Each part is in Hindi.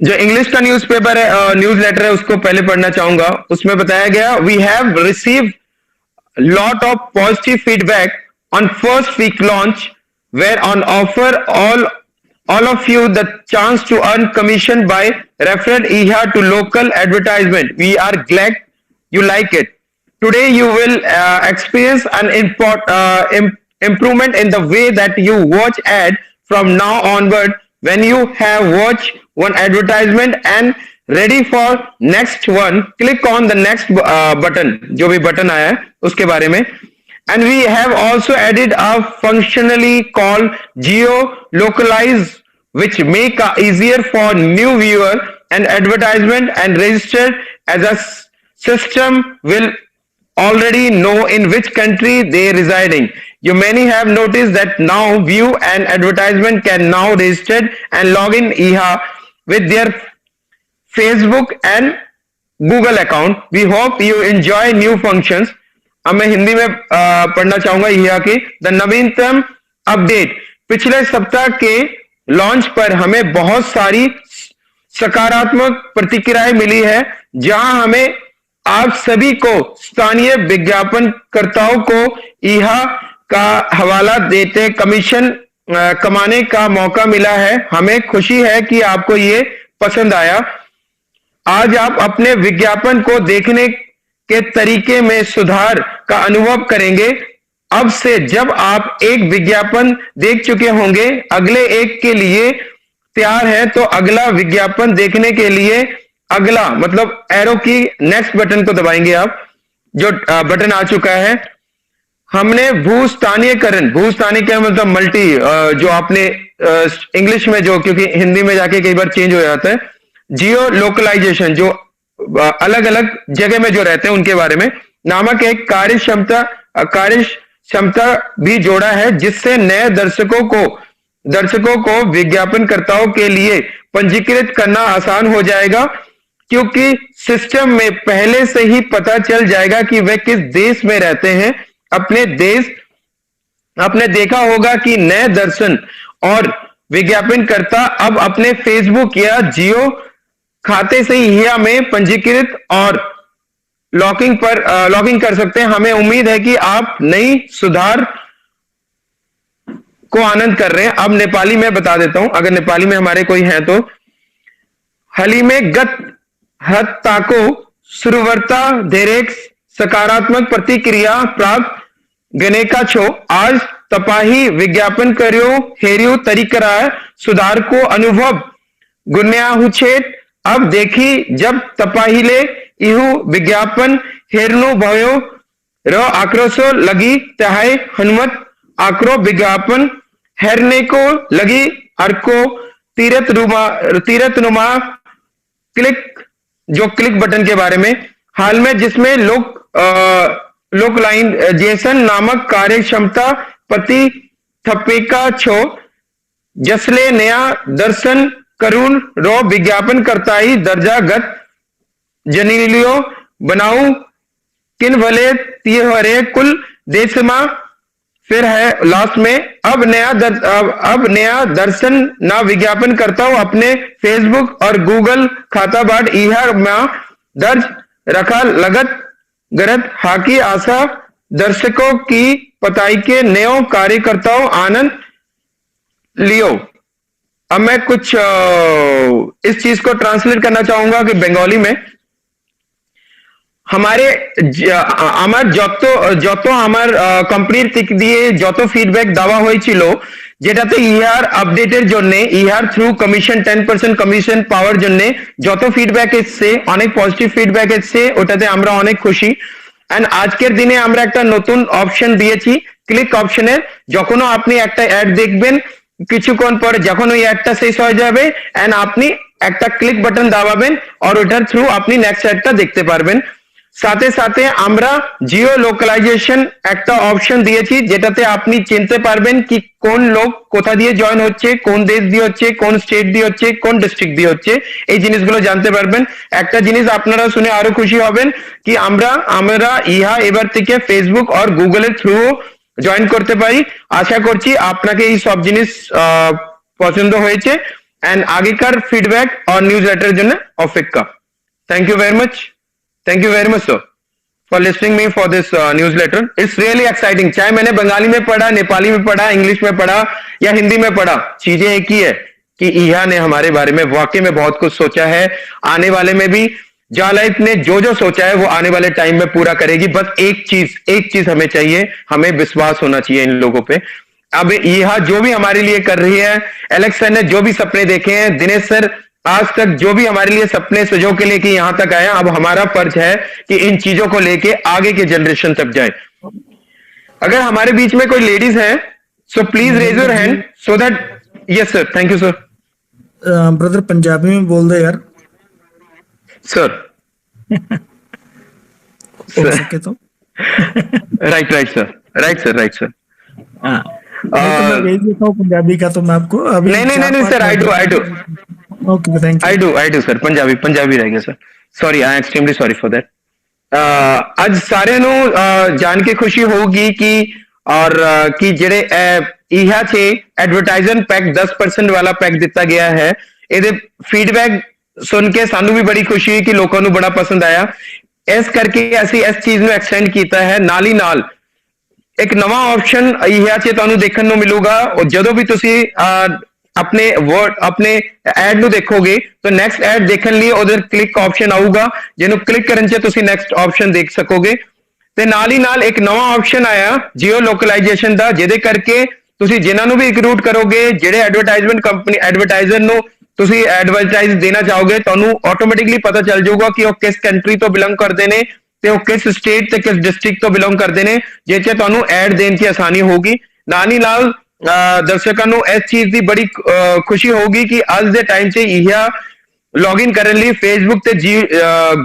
जो इंग्लिश का न्यूज़पेपर है, न्यूज लेटर है, उसको पहले पढ़ना चाहूंगा। उसमें बताया गया, we have receive lot of positive feedback on first week launch, where on offer all of you the chance to earn commission by referring EHA to local advertisement. We are glad you like it. Today you will experience an improvement in the way that you watch ad from now onward. When you have watched one advertisement and ready for next one, click on the next button, जो भी बटन आया है उसके बारे में। And we have also added a functionally called geo localize, which make easier for new viewer and advertisement and registered as a system will already know in which country they are residing. You many have noticed that now view and advertisement can now register and log in EHA with their Facebook and Google account. We hope you enjoy new functions. अब मैं हिंदी में पढ़ना चाहूंगा EHA की। द नवीनतम अपडेट, पिछले सप्ताह के लॉन्च पर हमें बहुत सारी सकारात्मक प्रतिक्रियाएं मिली है, जहां हमें आप सभी को स्थानीय विज्ञापनकर्ताओं को EHA का हवाला देते कमीशन कमाने का मौका मिला है। हमें खुशी है कि आपको ये पसंद आया। आज आप अपने विज्ञापन को देखने के तरीके में सुधार का अनुभव करेंगे। अब से जब आप एक विज्ञापन देख चुके होंगे, अगले एक के लिए तैयार है, तो अगला विज्ञापन देखने के लिए अगला मतलब एरो की नेक्स्ट बटन को दबाएंगे आप, जो बटन आ चुका है। हमने भूस्थानीयकरण मतलब मल्टी, जो आपने इंग्लिश में जो, क्योंकि हिंदी में जाके कई बार चेंज हो जाता है, जियो लोकलाइजेशन, जो अलग अलग जगह में जो रहते हैं उनके बारे में, नामक एक कार्यक्षमता भी जोड़ा है, जिससे नए दर्शकों को विज्ञापनकर्ताओं के लिए पंजीकृत करना आसान हो जाएगा, क्योंकि सिस्टम में पहले से ही पता चल जाएगा कि वे किस देश में रहते हैं। आपने देखा होगा कि नए दर्शन और विज्ञापनकर्ता अब अपने फेसबुक या जियो खाते से ही EHA में पंजीकृत और लॉगिंग कर सकते हैं। हमें उम्मीद है कि आप नई सुधार को आनंद कर रहे हैं। अब नेपाली में बता देता हूं, अगर नेपाली में हमारे कोई हैं तो। हाल में गत हत्ताको सुरवरता धेरेक सकारात्मक प्रतिक्रिया प्राप्त गनेका छो। आज तपाही विज्ञापन कर्यो हेरियो तरीकरा सुधार को अनुभव गुन्या हुछेत। अब देखी जब तपाहिले इहु विज्ञापन हेरनो भयो र आक्रोशो लगी तहाय हनुमत आक्रो विज्ञापन हेरने को लगी अर्को तीरथ नुमा क्लिक बटन के बारे में। हाल में जिसमें लोकलाइजेशन नामक कार्यक्षमता पति थप्पेका छो, जसले नया दर्शन करुण रो विज्ञापन करता ही दर्जागत जनीलियो बनाऊ किन भले तिहरे कुल देश में। फिर है लास्ट में, अब नया दर्शन ना विज्ञापन करता हूं अपने फेसबुक और गूगल खाता बाट EHA में दर्ज रखा लगत गरत हाकी आशा दर्शकों की पताई के नयो कार्यकर्ताओं आनंद लियो। अब मैं कुछ इस चीज को ट्रांसलेट करना चाहूंगा कि बंगाली में আমার যত আমার কোম্পানির দিক দিয়ে যত ফিডব্যাক দেওয়া হয়েছিল, যেটাতে EHA আপডেটের জন্য EHA থ্রু কমিশন 10% কমিশন পাওয়ার জন্য যত ফিডব্যাক এসছে, অনেক পজিটিভ ফিডব্যাক এসছে, ওটাতে আমরা অনেক খুশি। এন্ড আজকের দিনে আমরা একটা নতুন অপশন দিয়েছি ক্লিক অপশনের। যখনও আপনি একটা অ্যাড দেখবেন, কিছুক্ষণ পরে যখন ওই অ্যাডটা শেষ হয়ে যাবে এন্ড আপনি একটা ক্লিক বাটন দাবাবেন আর ওটার থ্রু আপনি নেক্সট অ্যাডটা দেখতে পারবেন। সাথে সাথে আমরা জিও লোকালাইজেশন একটা অপশন দিয়েছি, যেটাতে আপনি চিনতে পারবেন কি কোন লোক কোথা দিয়ে জয়েন হচ্ছে, কোন দেশ দিয়ে হচ্ছে, কোন স্টেট দিয়ে হচ্ছে, কোন ডিস্ট্রিক্ট দিয়ে হচ্ছে, এই জিনিসগুলো জানতে পারবেন। একটা জিনিস আপনারা শুনে আরো খুশি হবেন কি আমরা EHA এবার থেকে ফেসবুক আর গুগলের থ্রু জয়েন করতে পারি। আশা করছি আপনাকে এই সব জিনিস পছন্দ হয়েছে एंड आगे कर फीडबैक और न्यूज लेटर जो है ऑफिक का। Thank you very much sir for listening me for this newsletter. It's really exciting. चाहे मैंने बंगाली में पढ़ा, नेपाली में पढ़ा, इंग्लिश में पढ़ा या हिंदी में पढ़ा, चीजें एक ही है कि ईहा ने हमारे बारे में वाकई में बहुत कुछ सोचा है। आने वाले में भी जालाइफ ने जो जो सोचा है वो आने वाले टाइम में पूरा करेगी। बस एक चीज हमें चाहिए, हमें विश्वास होना चाहिए इन लोगों पे। अब यह जो भी हमारे लिए कर रही है, एलेक्स सर ने जो भी सपने देखे हैं, दिनेश सर आज तक जो भी हमारे लिए सपने सुजो के लेके यहां तक आए, अब हमारा फर्ज है कि इन चीजों को लेके आगे के जनरेशन तक जाए। अगर हमारे बीच में कोई लेडीज है, so please raise your hand so that. Yes sir, thank you sir. Brother Punjabi में बोल दे यार सर। हो सके तो। Right sir. मैं भेज देता हूँ पंजाबी का तो मैं आपको अभी। नहीं sir, I do. Okay thank you. I do sir. Punjabi रह गया sir. Sorry, I am extremely sorry for that. ਅੱਜ ਸਾਰਿਆਂ ਨੂੰ ਜਾਣ ਕੇ ਖੁਸ਼ੀ ਹੋਊਗੀ ਕਿ ਔਰ ਕਿ ਜਿਹੜੇ ਇਹਾ 'ਚ ਐਡਵਰਟਾਈਜ਼ਰ ਪੈਕ 10% ਵਾਲਾ ਪੈਕ ਦਿੱਤਾ ਗਿਆ ਹੈ, ਇਹਦੇ ਫੀਡਬੈਕ ਸੁਣ ਕੇ ਸਾਨੂੰ ਵੀ ਬੜੀ ਖੁਸ਼ੀ ਹੋਈ ਕਿ ਲੋਕਾਂ ਨੂੰ ਬੜਾ ਪਸੰਦ ਆਇਆ। ਇਸ ਕਰਕੇ ਅਸੀਂ ਇਸ ਚੀਜ਼ ਨੂੰ ਐਕਸਟੈਂਡ ਕੀਤਾ ਹੈ। ਨਾਲ ਹੀ ਨਾਲ ਇੱਕ ਨਵਾਂ ਆਪਸ਼ਨ ਇਹਾ 'ਚ ਤੁਹਾਨੂੰ ਦੇਖਣ ਨੂੰ ਮਿਲੂਗਾ। ਜਦੋਂ ਵੀ ਤੁਸੀਂ अपने वर्ड अपने एड ਨੂੰ ਦੇਖੋਗੇ ਤਾਂ ਨੈਕਸਟ ਐਡ ਦੇਖਣ ਲਈ ਉਧਰ ਕਲਿੱਕ ਆਪਸ਼ਨ ਆਊਗਾ, ਜਿਹਨੂੰ ਕਲਿੱਕ ਕਰਨ 'ਚ ਤੁਸੀਂ ਨੈਕਸਟ ਆਪਸ਼ਨ ਦੇਖ ਸਕੋਗੇ। ਤੇ ਨਾਲ ਹੀ ਨਾਲ ਇੱਕ ਨਵਾਂ ਆਪਸ਼ਨ ਆਇਆ ਜੀਓ ਲੋਕਲਾਈਜੇਸ਼ਨ ਦਾ, ਜਿਹਦੇ ਕਰਕੇ ਤੁਸੀਂ ਜਿਨ੍ਹਾਂ ਨੂੰ ਵੀ ਰਿਕਰੂਟ ਕਰੋਗੇ, ਜਿਹੜੇ ਐਡਵਰਟਾਈਜ਼ਮੈਂਟ ਕੰਪਨੀ ਐਡਵਰਟਾਈਜ਼ਰ ਨੂੰ ਤੁਸੀਂ ਐਡਵਰਟਾਈਜ਼ ਦੇਣਾ ਚਾਹੋਗੇ, ਤੁਹਾਨੂੰ ਆਟੋਮੈਟਿਕਲੀ ਪਤਾ ਚੱਲ ਜਾਊਗਾ ਕਿ ਉਹ ਕਿਸ ਕੰਟਰੀ ਤੋਂ ਬਿਲੋਂਗ ਕਰਦੇ ਨੇ ਤੇ ਉਹ ਕਿਸ ਸਟੇਟ ਤੇ ਕਿਸ ਡਿਸਟ੍ਰਿਕਟ ਤੋਂ ਬਿਲੋਂਗ ਕਰਦੇ ਨੇ, ਜਿਸ 'ਚ ਤੁਹਾਨੂੰ ਐਡ ਦੇਣ 'ਚ ਆਸਾਨੀ ਹੋਊਗੀ। ਨਾਲ ਹੀ ਨਾਲ ਦਰਸ਼ਕਾਂ ਨੂੰ ਇਸ ਚੀਜ਼ ਦੀ ਬੜੀ ਖੁਸ਼ੀ ਹੋਊਗੀ ਕਿ ਅੱਜ ਦੇ ਟਾਈਮ 'ਚ ਇਹਾ ਲੌਗਇਨ ਕਰਨ ਲਈ ਫੇਸਬੁੱਕ ਤੇ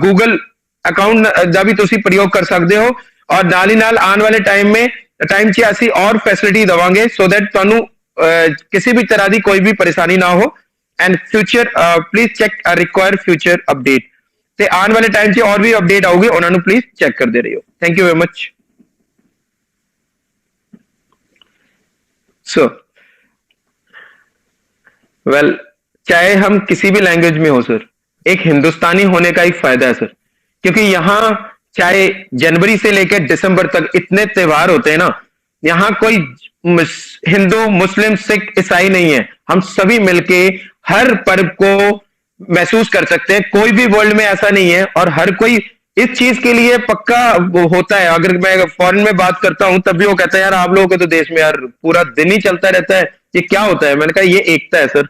ਗੂਗਲ ਅਕਾਊਂਟ ਦਾ ਵੀ ਤੁਸੀਂ ਪ੍ਰਯੋਗ ਕਰ ਸਕਦੇ ਹੋ। ਔਰ ਨਾਲ ਹੀ ਨਾਲ ਆਉਣ ਵਾਲੇ ਟਾਈਮ 'ਚ ਅਸੀਂ ਔਰ ਫੈਸਿਲਿਟੀ ਦੇਵਾਂਗੇ ਸੋ ਦੈਟ ਤੁਹਾਨੂੰ ਕਿਸੇ ਵੀ ਤਰ੍ਹਾਂ ਦੀ ਕੋਈ ਵੀ ਪਰੇਸ਼ਾਨੀ ਨਾ ਹੋ। And future please check require future update, ਤੇ ਆਉਣ ਵਾਲੇ ਟਾਈਮ 'ਚ ਔਰ ਵੀ ਅਪਡੇਟ ਆਉਗੇ, ਉਹਨਾਂ ਨੂੰ ਪਲੀਜ਼ ਚੈੱਕ ਕਰਦੇ ਰਹੀਓ। Thank you very much. So well, चाहे हम किसी भी लैंग्वेज में हो सर, एक हिंदुस्तानी होने का एक फायदा है सर, क्योंकि यहाँ चाहे जनवरी से लेकर दिसंबर तक इतने त्योहार होते हैं ना, यहाँ कोई हिंदू मुस्लिम सिख ईसाई नहीं है। हम सभी मिलके हर पर्व को महसूस कर सकते हैं। कोई भी वर्ल्ड में ऐसा नहीं है और हर कोई इस चीज के लिए पक्का होता है। अगर मैं फॉरेन में बात करता हूं तब भी वो कहता है यार आप लोगों के तो देश में यार पूरा दिन ही चलता रहता है, ये क्या होता है? मैंने कहा ये एकता है सर।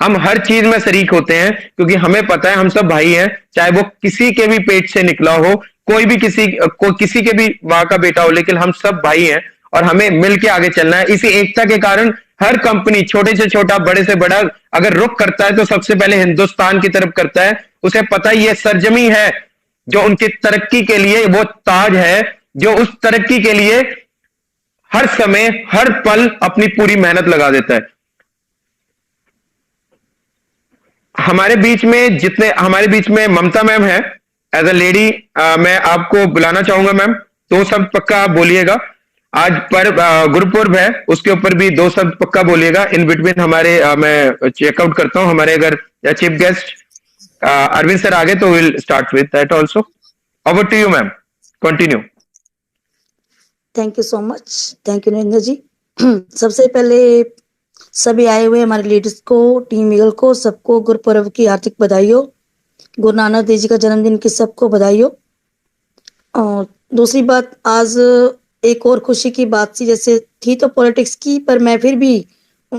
हम हर चीज में शरीक होते हैं क्योंकि हमें पता है हम सब भाई हैं, चाहे वो किसी के भी पेट से निकला हो, कोई भी किसी के भी माँ का बेटा हो, लेकिन हम सब भाई हैं और हमें मिलके आगे चलना है। इसी एकता के कारण हर कंपनी छोटे से छोटा बड़े से बड़ा अगर रुख करता है तो सबसे पहले हिंदुस्तान की तरफ करता है। उसे पता ही ये सरजमी है जो उनकी तरक्की के लिए वो ताज है, जो उस तरक्की के लिए हर समय हर पल अपनी पूरी मेहनत लगा देता है। हमारे बीच में ममता मैम है एज अ लेडी, मैं आपको बुलाना चाहूंगा मैम। दो शब्द पक्का आप बोलिएगा। आज पर गुरुपुर्ब है, उसके ऊपर भी दो शब्द पक्का बोलिएगा। इन बिटवीन हमारे मैं चेकआउट करता हूं, हमारे अगर चीफ गेस्ट अरविंद सर आगे तो will start with that also. Over to you ma'am, continue. Thank you so much. Thank you Narendra ji. सबसे पहले सभी आए हुए हमारे लीडर्स को, टीम ईगल को, सबको गुरुपर्व की हार्दिक बधाई हो। गुरु नानक देव जी का जन्मदिन की सबको बधाई हो। और दूसरी बात, आज एक और खुशी की बात थी, जैसे थी तो पॉलिटिक्स की, पर मैं फिर भी